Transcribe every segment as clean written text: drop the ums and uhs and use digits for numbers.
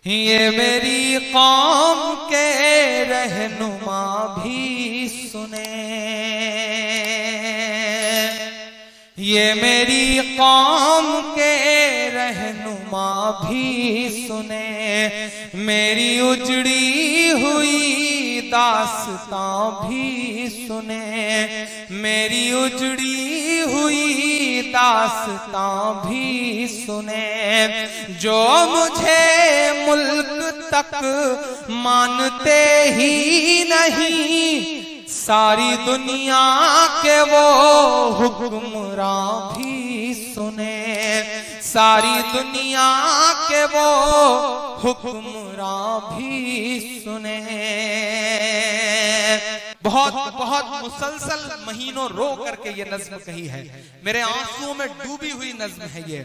ये मेरी कौम के रहनुमा भी सुने, ये मेरी कौम के रहनुमा भी सुने, मेरी उजड़ी हुई दास्तां भी सुने, मेरी उजड़ी हुई दास्तां भी सुने। जो मुझे मुल्क तक मानते ही नहीं, सारी दुनिया के वो हुक्मरां भी सुने, सारी दुनिया के वो हुक्मरां भी सुने। बहुत बहुत मुसलसल महीनों रो करके ये नज्म कही है, मेरे आंसुओं में डूबी हुई नज्म है ये,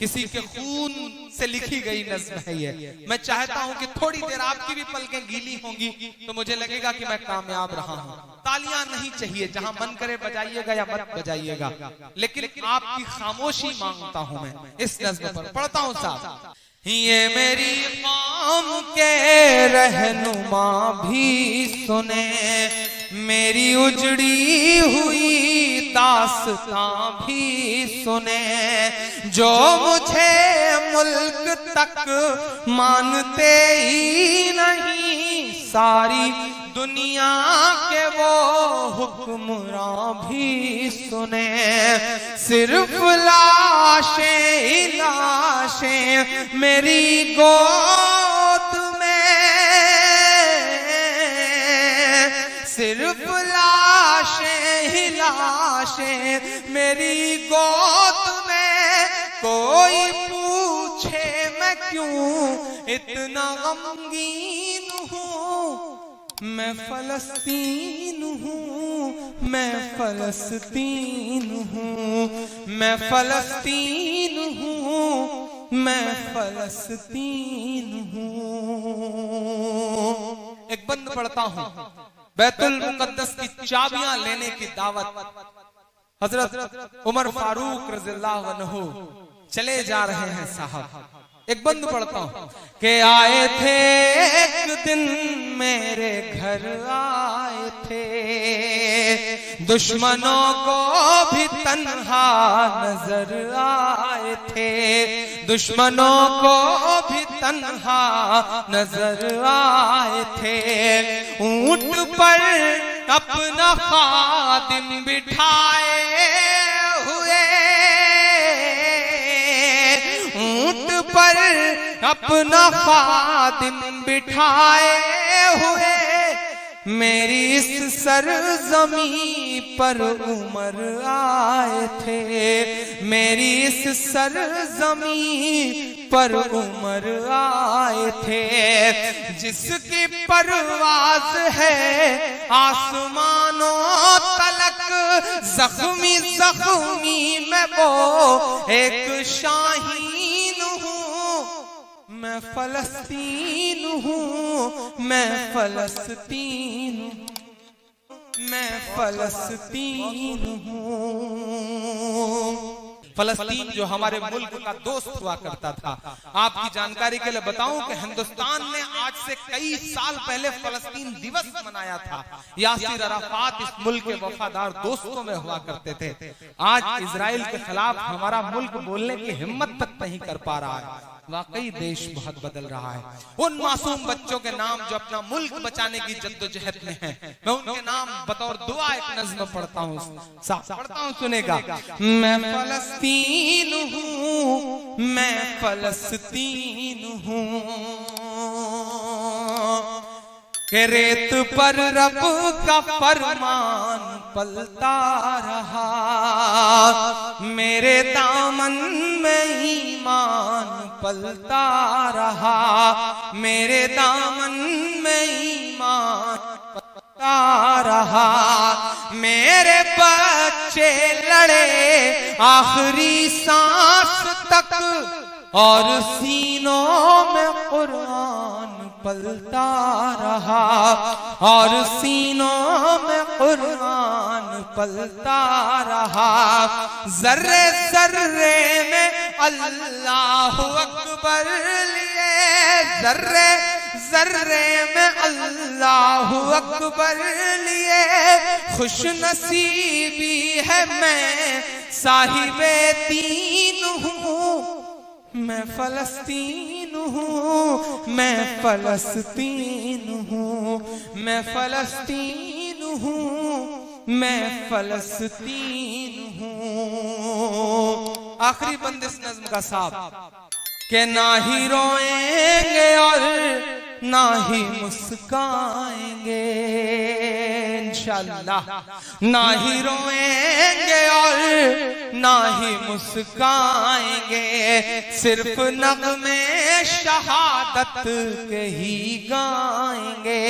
किसी के खून से लिखी गई नज्म है ये। मैं चाहता हूं कि थोड़ी देर आपकी भी पलकें गीली होंगी तो मुझे लगेगा कि मैं कामयाब रहा हूं। तालियां नहीं चाहिए, जहां मन करे बजाइएगा या मत बजाइएगा, लेकिन आपकी खामोशी मांगता हूं मैं इस नज्म पर। पढ़ता हूं साहब। ये मेरी कौम के रहनुमा भी सुने, मेरी उजड़ी हुई दास्तां भी सुने। जो मुझे मुल्क तक मानते ही नहीं, सारी दुनिया के वो हुक्मरां भी सुने। सिर्फ लाशें लाशें मेरी गोद में, सिर्फ लाशें लाशें मेरी गोद में। कोई पूछे मैं क्यों इतना गमगीन हूँ, मैं फलस्तीन हूँ, मैं फलस्तीन हूँ, मैं फलस्तीन हूँ, मैं फलस्तीन हूँ। एक बंद पढ़ता हूँ। बैतुल मुकद्दस की चाबियां लेने की दावत हजरत उमर फारूक रज़ियल्लाहु अन्हु चले जा रहे हैं साहब। एक बंद पढ़ता हूं कि आए थे एक दिन मेरे घर आए थे, दुश्मनों को भी तन्हा नजर आए थे, दुश्मनों को भी तन्हा नजर आए थे। ऊंट पर अपना खादिम बिठाए हुए, ऊंट पर अपना खादिम बिठाए हुए, मेरी इस सरजमी पर उमर आए थे, मेरी इस सरजमी पर उमर आए थे। जिसकी परवाज है आसमानों तलक, जख्मी जख्मी मैं वो एक शाहीन हूँ। मैं फलस्तीन हूँ, मैं फलस्तीन, मैं फलस्तीन हूँ। फलस्तीन जो हमारे मुल्क का दोस्त हुआ करता था। आपकी जानकारी के लिए बताऊं कि हिंदुस्तान ने आज से कई साल पहले फलस्तीन दिवस मनाया था। यासिर अराफात इस मुल्क के वफादार दोस्तों में हुआ करते थे। आज इजराइल के खिलाफ हमारा मुल्क बोलने की हिम्मत तक नहीं कर पा रहा है। वाकई देश बहुत बदल रहा है। उन मासूम बच्चों के नाम जो अपना मुल्क बचाने की जद्दोजहद में हैं, मैं उनके नाम बतौर दुआ एक नज़्म पढ़ता हूँ, पढ़ता हूँ, सुनेगा। मैं फलस्तीन हूँ, मैं फलस्तीन हूँ, के रेत पर रब का फरमान पलता रहा, मेरे दामन में ईमान पलता रहा, मेरे दामन में ईमान पलता रहा। मेरे बच्चे लड़े आखिरी सांस तक, और सीनों में कुरान पलता रहा, और सीनों में कुरान पलता रहा। जर्रे जर्रे में अल्लाहु अकबर लिए, जर्रे जर्रे में अल्लाहु अकबर लिए खुश नसीबी है मैं साहिबे दीन हूँ। मैं फलस्तीन हूँ, मैं फलस्तीन हूँ, मैं फलस्तीन हूँ, मैं फलस्तीन हूँ। आखिरी बंद इस नज्म का साहब के ना ही रोएंगे और ना ही मुस्काएंगे इंशाअल्लाह, ना ही रोएंगे और ना ही मुस्काएंगे, सिर्फ नग़्मे शहादत के ही गाएंगे,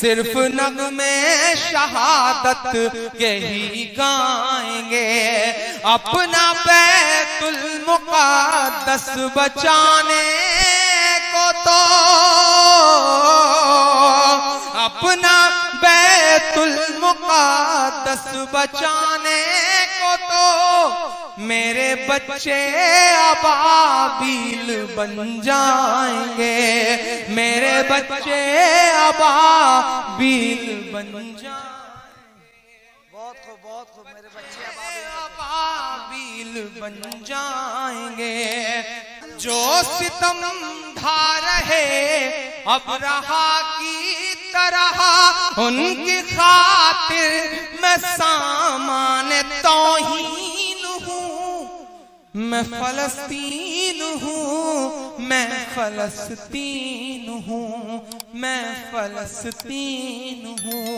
सिर्फ नग़्मे शहादत के ही गाएंगे। अपना बैतुल मुक़द्दस बचाने को तो, अपना बैतुल मुक़द्दस बचाने को तो मेरे बच्चे अबाबील बन जाएंगे, मेरे बच्चे अबाबील बन जाएंगे। बहुत खूब मेरे बच्चे अबाबील बन जाएंगे। जो सितम ढा रहे अब रहा की तरह, उनकी खातिर मैं सामान तौहीन हूँ। मैं फलस्तीन हूँ, मैं फलस्तीन हूँ, मैं फलस्तीन हूँ।